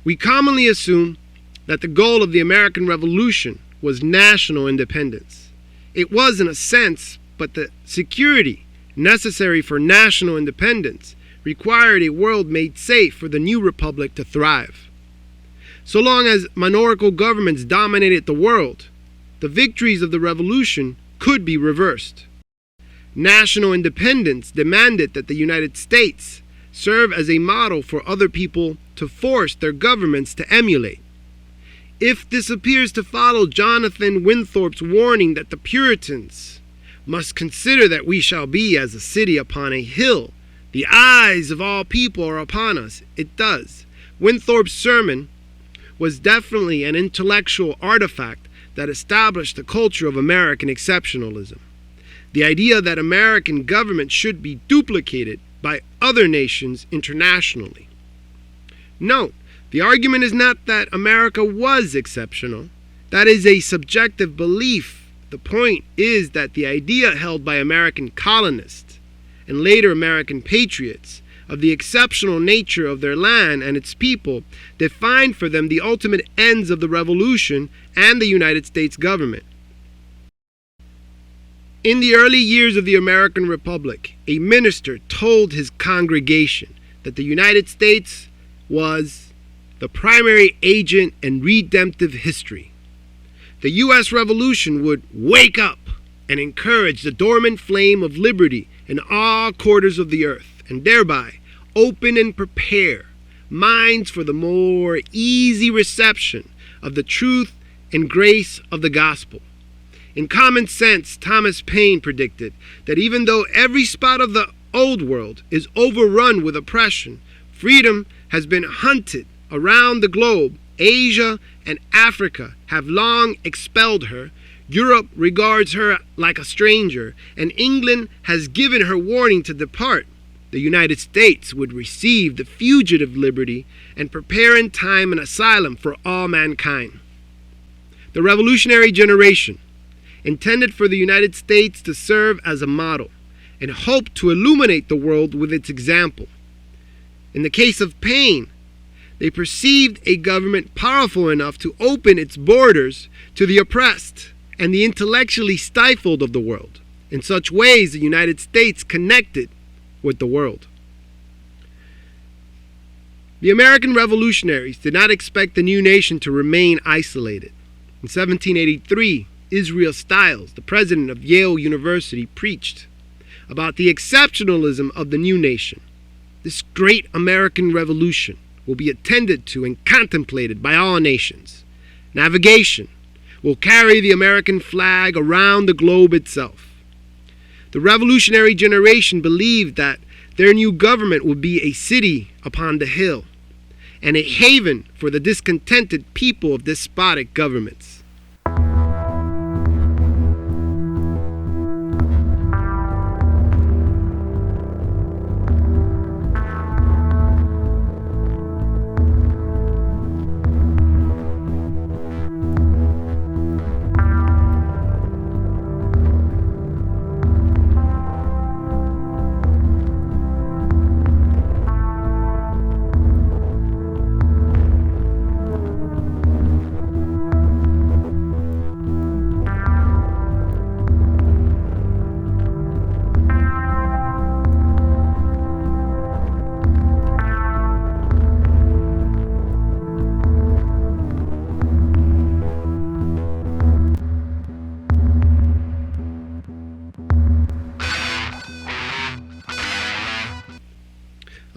We commonly assume that the goal of the American Revolution was national independence. It was in a sense, but the security necessary for national independence required a world made safe for the new republic to thrive. So long as monarchical governments dominated the world, the victories of the revolution could be reversed. National independence demanded that the United States serve as a model for other people to force their governments to emulate. If this appears to follow Jonathan Winthrop's warning that the Puritans must consider that we shall be as a city upon a hill, the eyes of all people are upon us, it does. Winthrop's sermon was definitely an intellectual artifact that established the culture of American exceptionalism. The idea that American government should be duplicated by other nations internationally. Note, the argument is not that America was exceptional. That is a subjective belief. The point is that the idea held by American colonists and later American patriots of the exceptional nature of their land and its people defined for them the ultimate ends of the Revolution and the United States government. In the early years of the American Republic, a minister told his congregation that the United States was the primary agent in redemptive history. The U.S. Revolution would wake up and encourage the dormant flame of liberty in all quarters of the earth, and thereby open and prepare minds for the more easy reception of the truth and grace of the gospel. In Common Sense, Thomas Paine predicted that even though every spot of the old world is overrun with oppression, freedom has been hunted around the globe. Asia and Africa have long expelled her. Europe regards her like a stranger, and England has given her warning to depart. The United States would receive the fugitive liberty and prepare in time an asylum for all mankind. The revolutionary generation intended for the United States to serve as a model and hoped to illuminate the world with its example. In the case of Paine, they perceived a government powerful enough to open its borders to the oppressed and the intellectually stifled of the world. In such ways, the United States connected with the world. The American revolutionaries did not expect the new nation to remain isolated. In 1783, Israel Stiles, the president of Yale University, preached about the exceptionalism of the new nation. This great American revolution will be attended to and contemplated by all nations. Navigation will carry the American flag around the globe itself. The revolutionary generation believed that their new government would be a city upon the hill and a haven for the discontented people of despotic governments.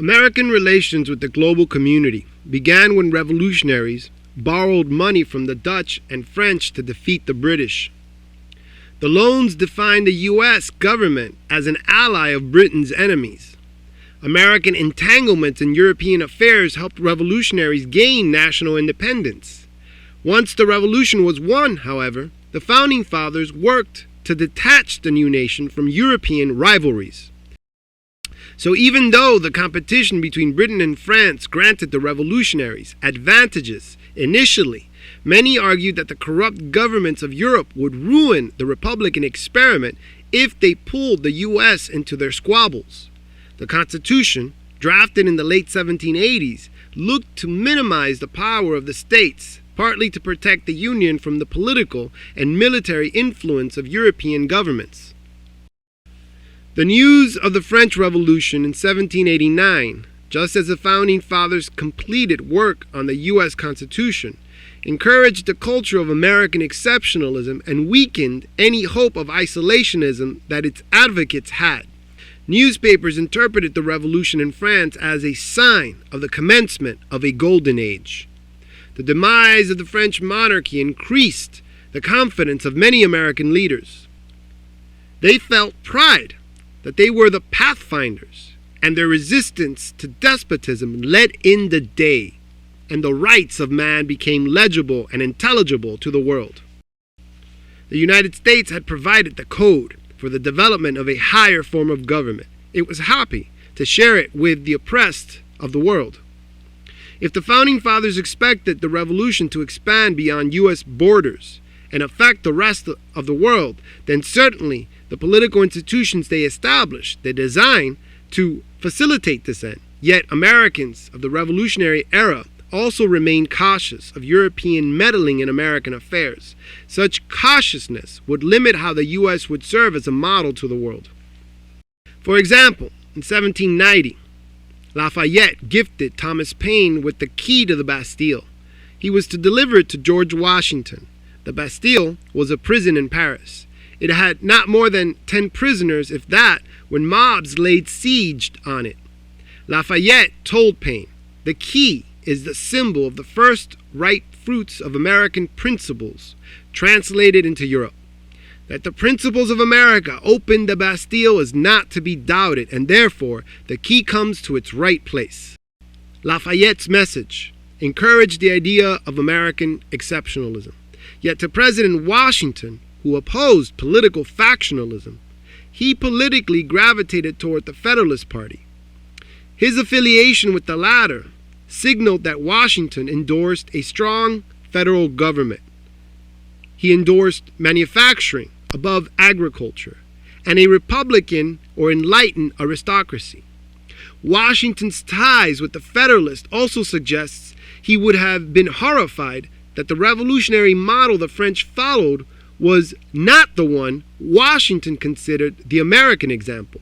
American relations with the global community began when revolutionaries borrowed money from the Dutch and French to defeat the British. The loans defined the U.S. government as an ally of Britain's enemies. American entanglements in European affairs helped revolutionaries gain national independence. Once the revolution was won, however, the Founding Fathers worked to detach the new nation from European rivalries. So even though the competition between Britain and France granted the revolutionaries advantages initially, many argued that the corrupt governments of Europe would ruin the Republican experiment if they pulled the U.S. into their squabbles. The Constitution, drafted in the late 1780s, looked to minimize the power of the states, partly to protect the Union from the political and military influence of European governments. The news of the French Revolution in 1789, just as the Founding Fathers completed work on the U.S. Constitution, encouraged the culture of American exceptionalism and weakened any hope of isolationism that its advocates had. Newspapers interpreted the revolution in France as a sign of the commencement of a golden age. The demise of the French monarchy increased the confidence of many American leaders. They felt pride that they were the pathfinders, and their resistance to despotism led in the day, and the rights of man became legible and intelligible to the world. The United States had provided the code for the development of a higher form of government. It was happy to share it with the oppressed of the world. If the Founding Fathers expected the revolution to expand beyond U.S. borders and affect the rest of the world, then certainly the political institutions they established, they designed to facilitate this end. Yet Americans of the revolutionary era also remained cautious of European meddling in American affairs. Such cautiousness would limit how the U.S. would serve as a model to the world. For example, in 1790, Lafayette gifted Thomas Paine with the key to the Bastille. He was to deliver it to George Washington. The Bastille was a prison in Paris. It had not more than 10 prisoners, if that, when mobs laid siege on it. Lafayette told Paine, "The key is the symbol of the first ripe fruits of American principles translated into Europe. That the principles of America opened the Bastille is not to be doubted, and therefore the key comes to its right place." Lafayette's message encouraged the idea of American exceptionalism. Yet to President Washington, who opposed political factionalism, he politically gravitated toward the Federalist Party. His affiliation with the latter signaled that Washington endorsed a strong federal government. He endorsed manufacturing above agriculture and a Republican or enlightened aristocracy. Washington's ties with the Federalists also suggests he would have been horrified that the revolutionary model the French followed was not the one Washington considered the American example.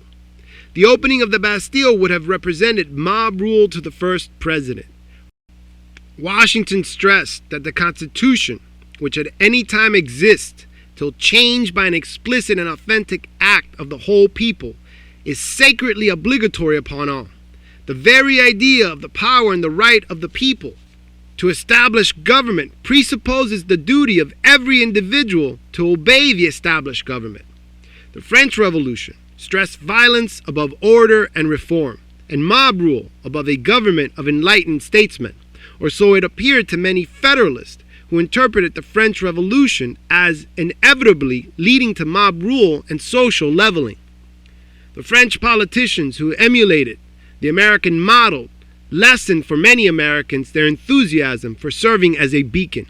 The opening of the Bastille would have represented mob rule to the first president. Washington stressed that the Constitution, which at any time exists till changed by an explicit and authentic act of the whole people, is sacredly obligatory upon all. The very idea of the power and the right of the people to establish government presupposes the duty of every individual to obey the established government. The French Revolution stressed violence above order and reform, and mob rule above a government of enlightened statesmen, or so it appeared to many Federalists who interpreted the French Revolution as inevitably leading to mob rule and social leveling. The French politicians who emulated the American model lessened for many Americans their enthusiasm for serving as a beacon.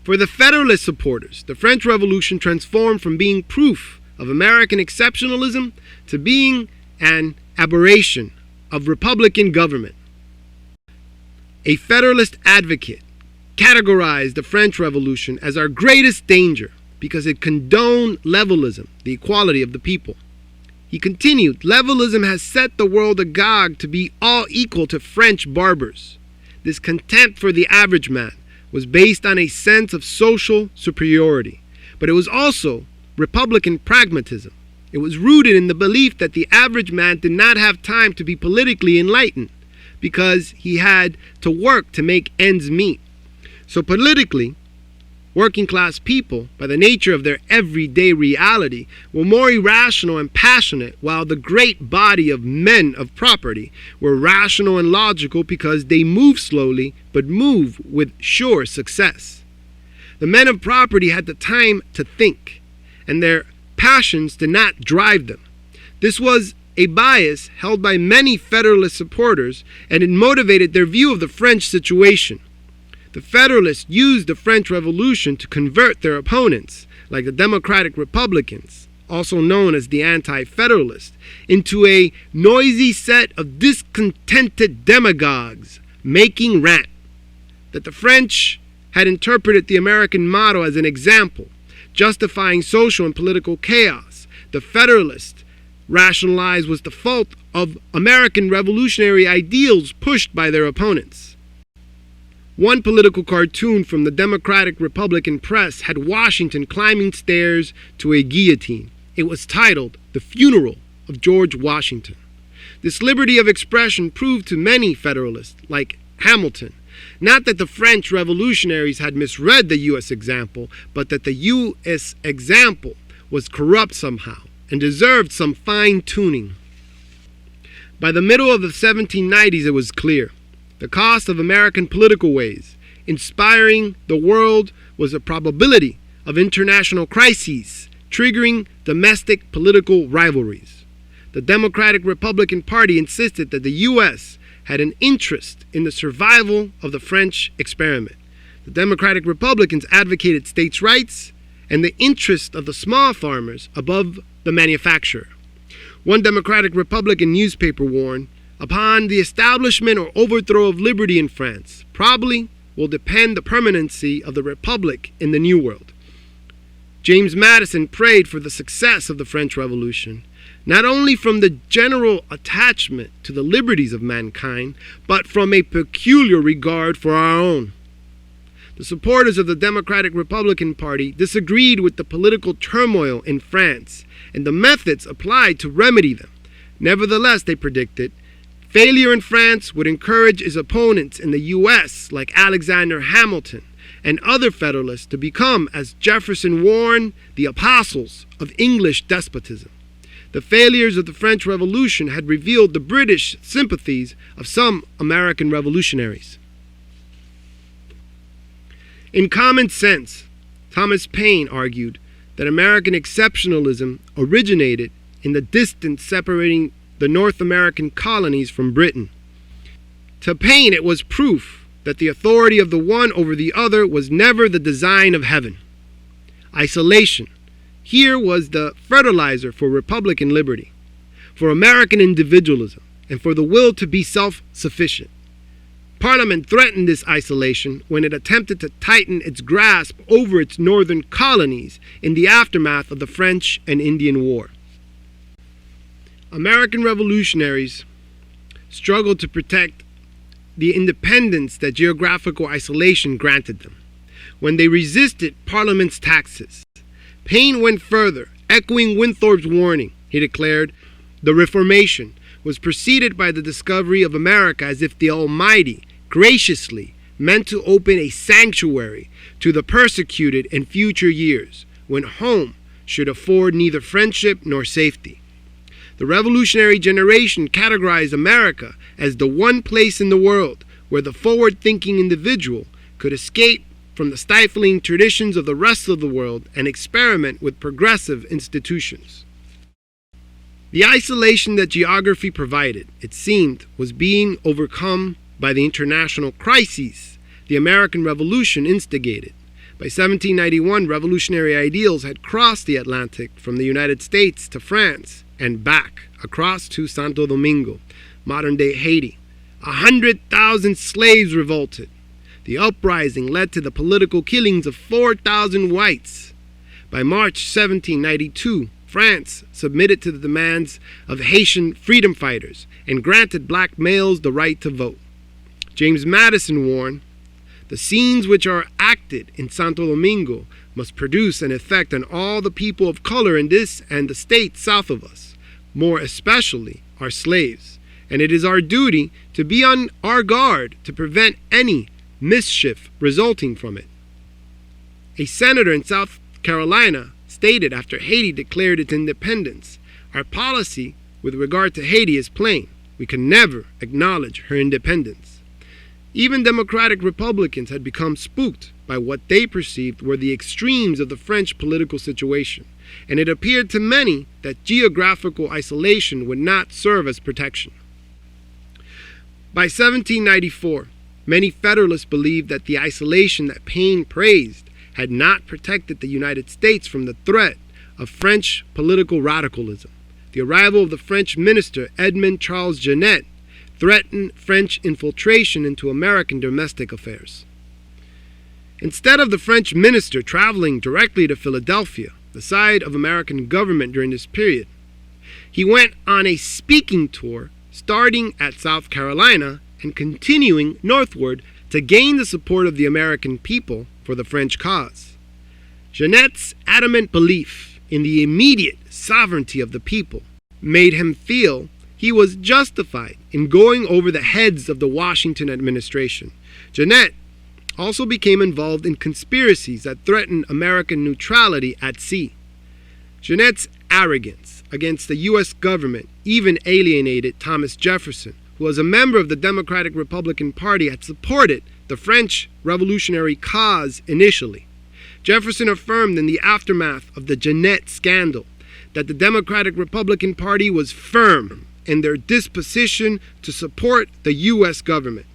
For the Federalist supporters, the French Revolution transformed from being proof of American exceptionalism to being an aberration of Republican government. A Federalist advocate categorized the French Revolution as our greatest danger because it condoned levelism, the equality of the people. He continued, "Levelism has set the world agog to be all equal to French barbers." This contempt for the average man was based on a sense of social superiority, but it was also Republican pragmatism. It was rooted in the belief that the average man did not have time to be politically enlightened because he had to work to make ends meet. So politically, working class people, by the nature of their everyday reality, were more irrational and passionate, while the great body of men of property were rational and logical because they move slowly but move with sure success. The men of property had the time to think, and their passions did not drive them. This was a bias held by many Federalist supporters, and it motivated their view of the French situation. The Federalists used the French Revolution to convert their opponents, like the Democratic Republicans, also known as the Anti-Federalist, into a noisy set of discontented demagogues making rant. That the French had interpreted the American motto as an example, justifying social and political chaos. The Federalists rationalized was the fault of American revolutionary ideals pushed by their opponents. One political cartoon from the Democratic Republican press had Washington climbing stairs to a guillotine. It was titled "The Funeral of George Washington." This liberty of expression proved to many Federalists, like Hamilton, not that the French revolutionaries had misread the U.S. example, but that the U.S. example was corrupt somehow and deserved some fine-tuning. By the middle of the 1790s, it was clear. The cost of American political ways, inspiring the world, was a probability of international crises, triggering domestic political rivalries. The Democratic Republican Party insisted that the U.S. had an interest in the survival of the French experiment. The Democratic Republicans advocated states' rights and the interest of the small farmers above the manufacturer. One Democratic Republican newspaper warned, "Upon the establishment or overthrow of liberty in France, probably will depend the permanency of the Republic in the New World." James Madison prayed for the success of the French Revolution, not only from the general attachment to the liberties of mankind, but from a peculiar regard for our own. The supporters of the Democratic Republican Party disagreed with the political turmoil in France and the methods applied to remedy them. Nevertheless, they predicted, failure in France would encourage his opponents in the U.S., like Alexander Hamilton and other Federalists, to become, as Jefferson warned, the apostles of English despotism. The failures of the French Revolution had revealed the British sympathies of some American revolutionaries. In Common Sense, Thomas Paine argued that American exceptionalism originated in the distance separating the North American colonies from Britain. To Paine, it was proof that the authority of the one over the other was never the design of heaven. Isolation here was the fertilizer for Republican liberty, for American individualism, and for the will to be self-sufficient. Parliament threatened this isolation when it attempted to tighten its grasp over its northern colonies in the aftermath of the French and Indian War. American revolutionaries struggled to protect the independence that geographical isolation granted them. When they resisted Parliament's taxes, Paine went further, echoing Winthrop's warning. He declared, "The Reformation was preceded by the discovery of America as if the Almighty graciously meant to open a sanctuary to the persecuted in future years, when home should afford neither friendship nor safety." The revolutionary generation categorized America as the one place in the world where the forward-thinking individual could escape from the stifling traditions of the rest of the world and experiment with progressive institutions. The isolation that geography provided, it seemed, was being overcome by the international crises the American Revolution instigated. By 1791, revolutionary ideals had crossed the Atlantic from the United States to France and back across to Santo Domingo, modern-day Haiti. 100,000 slaves revolted. The uprising led to the political killings of 4,000 whites. By March 1792, France submitted to the demands of Haitian freedom fighters and granted black males the right to vote. James Madison warned, "The scenes which are acted in Santo Domingo must produce an effect on all the people of color in this and the states south of us, more especially our slaves, and it is our duty to be on our guard to prevent any mischief resulting from it." A senator in South Carolina stated after Haiti declared its independence, "Our policy with regard to Haiti is plain. We can never acknowledge her independence." Even Democratic Republicans had become spooked by what they perceived were the extremes of the French political situation, and it appeared to many that geographical isolation would not serve as protection. By 1794, many Federalists believed that the isolation that Paine praised had not protected the United States from the threat of French political radicalism. The arrival of the French minister Edmond Charles Genet threatened French infiltration into American domestic affairs. Instead of the French minister traveling directly to Philadelphia, the site of American government during this period, he went on a speaking tour starting at South Carolina and continuing northward to gain the support of the American people for the French cause. Genet's adamant belief in the immediate sovereignty of the people made him feel he was justified in going over the heads of the Washington administration. Genet also became involved in conspiracies that threatened American neutrality at sea. Genet's arrogance against the U.S. government even alienated Thomas Jefferson, who as a member of the Democratic Republican Party had supported the French revolutionary cause initially. Jefferson affirmed in the aftermath of the Genet scandal that the Democratic Republican Party was firm in their disposition to support the U.S. government.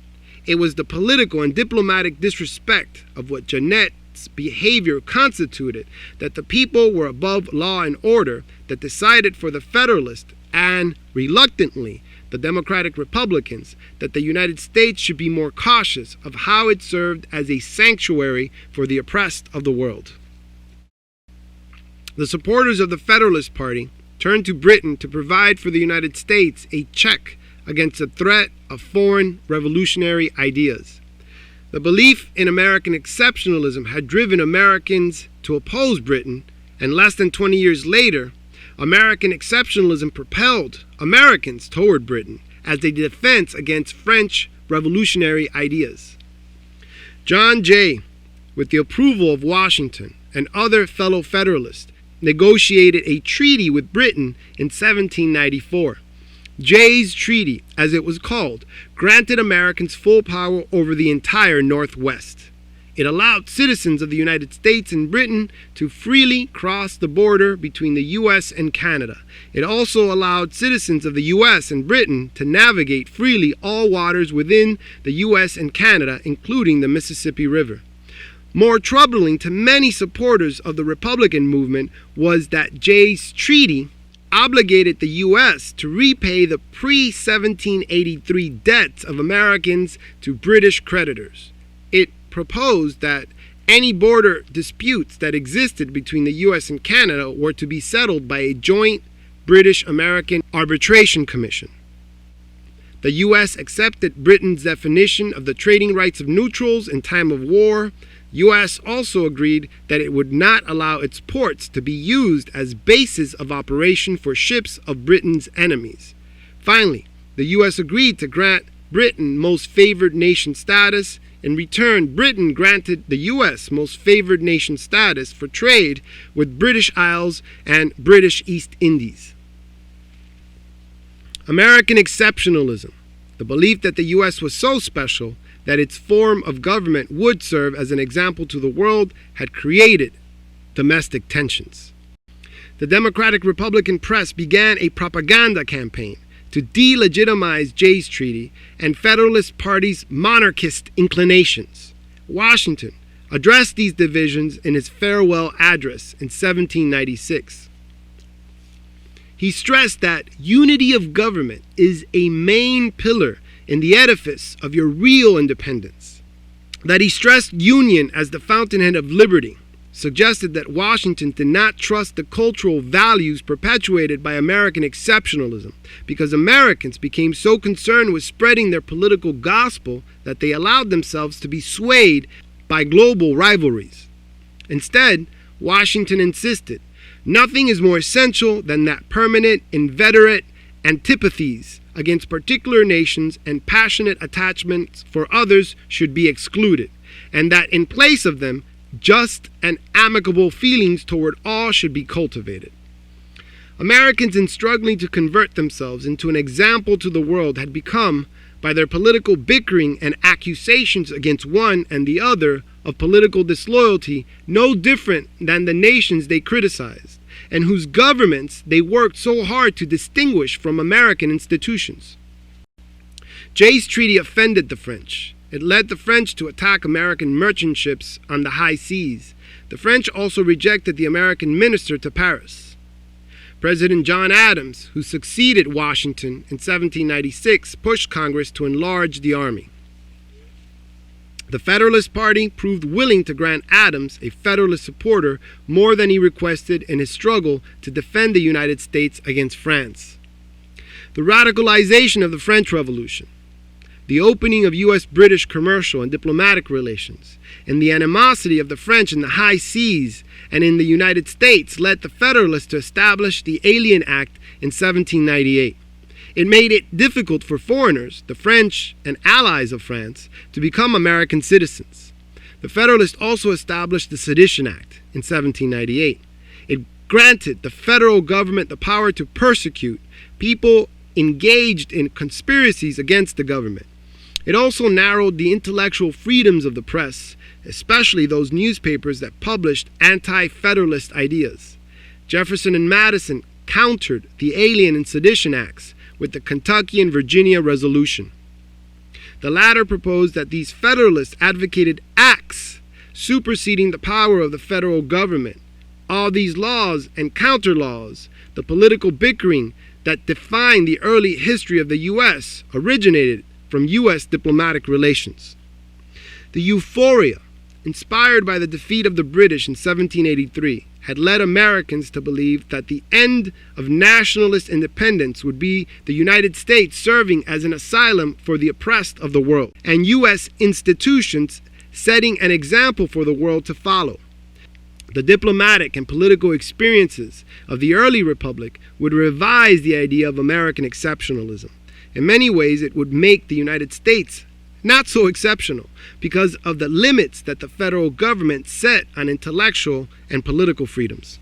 It was the political and diplomatic disrespect of what Genet's behavior constituted that the people were above law and order that decided for the Federalists and, reluctantly, the Democratic Republicans that the United States should be more cautious of how it served as a sanctuary for the oppressed of the world. The supporters of the Federalist Party turned to Britain to provide for the United States a check against the threat of foreign revolutionary ideas. The belief in American exceptionalism had driven Americans to oppose Britain, and less than 20 years later, American exceptionalism propelled Americans toward Britain as a defense against French revolutionary ideas. John Jay, with the approval of Washington and other fellow Federalists, negotiated a treaty with Britain in 1794. Jay's Treaty, as it was called, granted Americans full power over the entire Northwest. It allowed citizens of the United States and Britain to freely cross the border between the U.S. and Canada. It also allowed citizens of the U.S. and Britain to navigate freely all waters within the U.S. and Canada, including the Mississippi River. More troubling to many supporters of the Republican movement was that Jay's Treaty obligated the U.S. to repay the pre-1783 debts of Americans to British creditors. It proposed that any border disputes that existed between the U.S. and Canada were to be settled by a joint British-American arbitration commission. The U.S. accepted Britain's definition of the trading rights of neutrals in time of war. U.S. also agreed that it would not allow its ports to be used as bases of operation for ships of Britain's enemies. Finally, the U.S. agreed to grant Britain most favored nation status. In return, Britain granted the U.S. most favored nation status for trade with British Isles and British East Indies. American exceptionalism, the belief that the U.S. was so special that its form of government would serve as an example to the world, had created domestic tensions. The Democratic Republican press began a propaganda campaign to delegitimize Jay's Treaty and Federalist Party's monarchist inclinations. Washington addressed these divisions in his farewell address in 1796. He stressed that unity of government is a main pillar in the edifice of your real independence. That he stressed union as the fountainhead of liberty suggested that Washington did not trust the cultural values perpetuated by American exceptionalism, because Americans became so concerned with spreading their political gospel that they allowed themselves to be swayed by global rivalries. Instead, Washington insisted, nothing is more essential than that permanent, inveterate antipathies against particular nations and passionate attachments for others should be excluded, and that in place of them, just and amicable feelings toward all should be cultivated. Americans, in struggling to convert themselves into an example to the world, had become, by their political bickering and accusations against one and the other of political disloyalty, no different than the nations they criticized, and whose governments they worked so hard to distinguish from American institutions. Jay's Treaty offended the French. It led the French to attack American merchant ships on the high seas. The French also rejected the American minister to Paris. President John Adams, who succeeded Washington in 1796, pushed Congress to enlarge the army. The Federalist Party proved willing to grant Adams, a Federalist supporter, more than he requested in his struggle to defend the United States against France. The radicalization of the French Revolution, the opening of U.S.-British commercial and diplomatic relations, and the animosity of the French in the high seas and in the United States led the Federalists to establish the Alien Act in 1798. It made it difficult for foreigners, the French and allies of France, to become American citizens. The Federalists also established the Sedition Act in 1798. It granted the federal government the power to persecute people engaged in conspiracies against the government. It also narrowed the intellectual freedoms of the press, especially those newspapers that published anti-Federalist ideas. Jefferson and Madison countered the Alien and Sedition Acts with the Kentucky and Virginia Resolution. The latter proposed that these Federalists advocated acts superseding the power of the federal government. All these laws and counter-laws, the political bickering that defined the early history of the U.S., originated from U.S. diplomatic relations. The euphoria inspired by the defeat of the British in 1783 had led Americans to believe that the end of nationalist independence would be the United States serving as an asylum for the oppressed of the world, and U.S. institutions setting an example for the world to follow. The diplomatic and political experiences of the early republic would revise the idea of American exceptionalism. In many ways, it would make the United States not so exceptional because of the limits that the federal government set on intellectual and political freedoms.